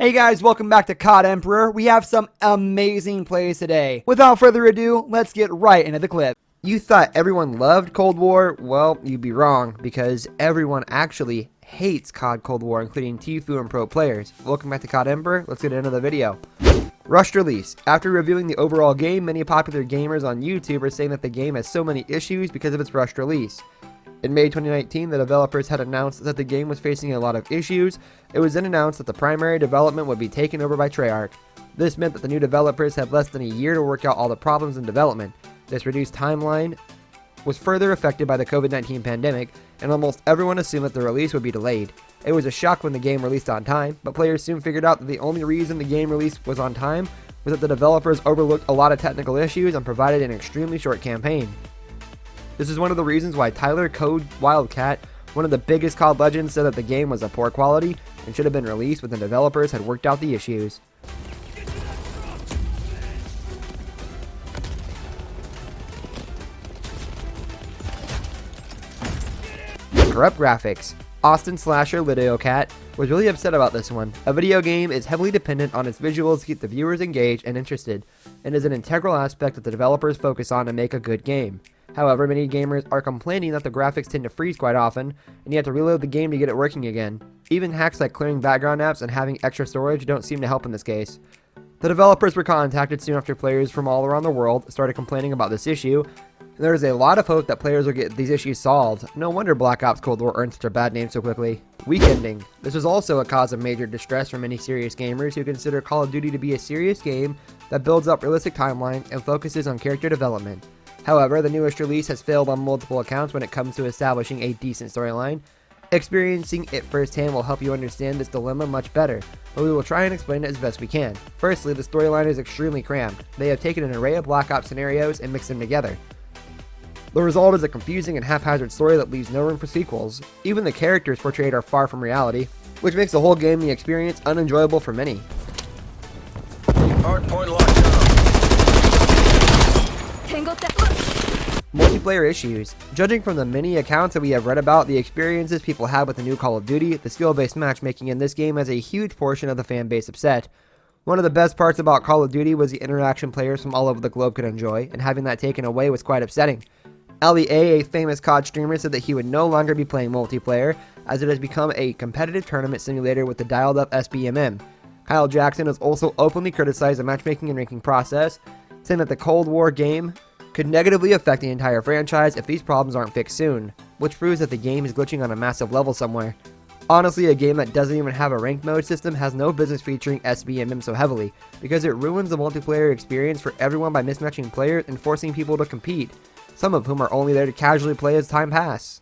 Hey guys, welcome back to COD Emperor. We have some amazing plays today. Without further ado, let's get right into the clip. You thought everyone loved Cold War? Well, you'd be wrong, because everyone actually hates COD Cold War, including TFue and pro players. Welcome back to COD Emperor. Let's get into the video. Rushed release. After reviewing the overall game, many popular gamers on YouTube are saying that the game has so many issues because of its rushed release. In May 2019, the developers had announced that the game was facing a lot of issues. It was then announced that the primary development would be taken over by Treyarch. This meant that the new developers had less than a year to work out all the problems in development. This reduced timeline was further affected by the COVID-19 pandemic, and almost everyone assumed that the release would be delayed. It was a shock when the game released on time, but players soon figured out that the only reason the game release was on time was that the developers overlooked a lot of technical issues and provided an extremely short campaign. This is one of the reasons why Tyler Code Wildcat, one of the biggest COD legends, said that the game was of poor quality and should have been released when the developers had worked out the issues. Corrupt graphics. Austin Slasher Lidiocat was really upset about this one. A video game is heavily dependent on its visuals to keep the viewers engaged and interested, and is an integral aspect that the developers focus on to make a good game. However, many gamers are complaining that the graphics tend to freeze quite often, and you have to reload the game to get it working again. Even hacks like clearing background apps and having extra storage don't seem to help in this case. The developers were contacted soon after players from all around the world started complaining about this issue, and there is a lot of hope that players will get these issues solved. No wonder Black Ops Cold War earned such a bad name so quickly. Weekending. This was also a cause of major distress for many serious gamers who consider Call of Duty to be a serious game that builds up realistic timelines and focuses on character development. However, the newest release has failed on multiple accounts when it comes to establishing a decent storyline. Experiencing it firsthand will help you understand this dilemma much better, but we will try and explain it as best we can. Firstly, the storyline is extremely cramped. They have taken an array of Black Ops scenarios and mixed them together. The result is a confusing and haphazard story that leaves no room for sequels. Even the characters portrayed are far from reality, which makes the whole gaming experience unenjoyable for many. Hardpoint locked down. Multiplayer issues. Judging from the many accounts that we have read about the experiences people had with the new Call of Duty, the skill-based matchmaking in this game has a huge portion of the fan base upset. One of the best parts about Call of Duty was the interaction players from all over the globe could enjoy, and having that taken away was quite upsetting. LEA, a famous COD streamer, said that he would no longer be playing multiplayer, as it has become a competitive tournament simulator with the dialed-up SBMM. Kyle Jackson has also openly criticized the matchmaking and ranking process, saying that the Cold War game could negatively affect the entire franchise if these problems aren't fixed soon, which proves that the game is glitching on a massive level somewhere. Honestly, a game that doesn't even have a ranked mode system has no business featuring SBMM so heavily, because it ruins the multiplayer experience for everyone by mismatching players and forcing people to compete, some of whom are only there to casually play as time passes.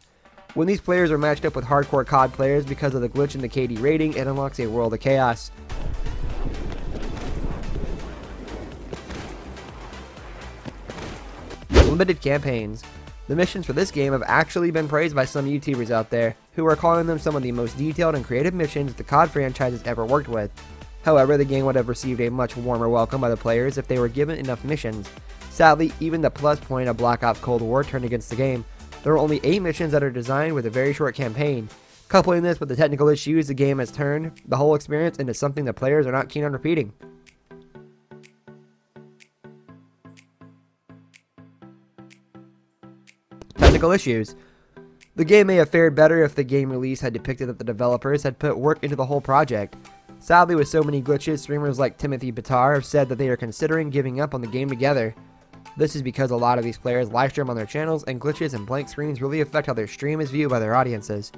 When these players are matched up with hardcore COD players because of the glitch in the KD rating, it unlocks a world of chaos. Limited campaigns. The missions for this game have actually been praised by some YouTubers out there, who are calling them some of the most detailed and creative missions the COD franchise has ever worked with. However, the game would have received a much warmer welcome by the players if they were given enough missions. Sadly, even the plus point of Black Ops Cold War turned against the game. There are only 8 missions that are designed with a very short campaign. Coupling this with the technical issues the game has turned the whole experience into something the players are not keen on repeating. Technical issues. The game may have fared better if the game release had depicted that the developers had put work into the whole project. Sadly, with so many glitches, streamers like Timothy Bitar have said that they are considering giving up on the game together. This is because a lot of these players livestream on their channels, and glitches and blank screens really affect how their stream is viewed by their audiences.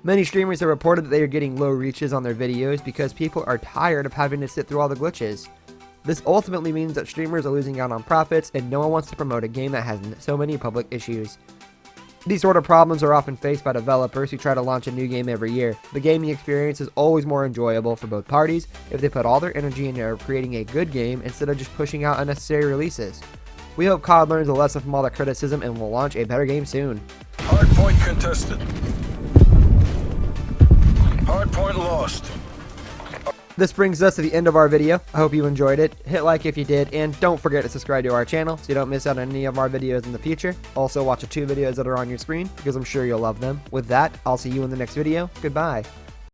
Many streamers have reported that they are getting low reaches on their videos because people are tired of having to sit through all the glitches. This ultimately means that streamers are losing out on profits, and no one wants to promote a game that has so many public issues. These sort of problems are often faced by developers who try to launch a new game every year. The gaming experience is always more enjoyable for both parties if they put all their energy into creating a good game instead of just pushing out unnecessary releases. We hope COD learns a lesson from all the criticism and will launch a better game soon. Hardpoint contested. Hardpoint lost. This brings us to the end of our video. I hope you enjoyed it. Hit like if you did, and don't forget to subscribe to our channel so you don't miss out on any of our videos in the future. Also, watch the 2 videos that are on your screen because I'm sure you'll love them. With that, I'll see you in the next video. Goodbye.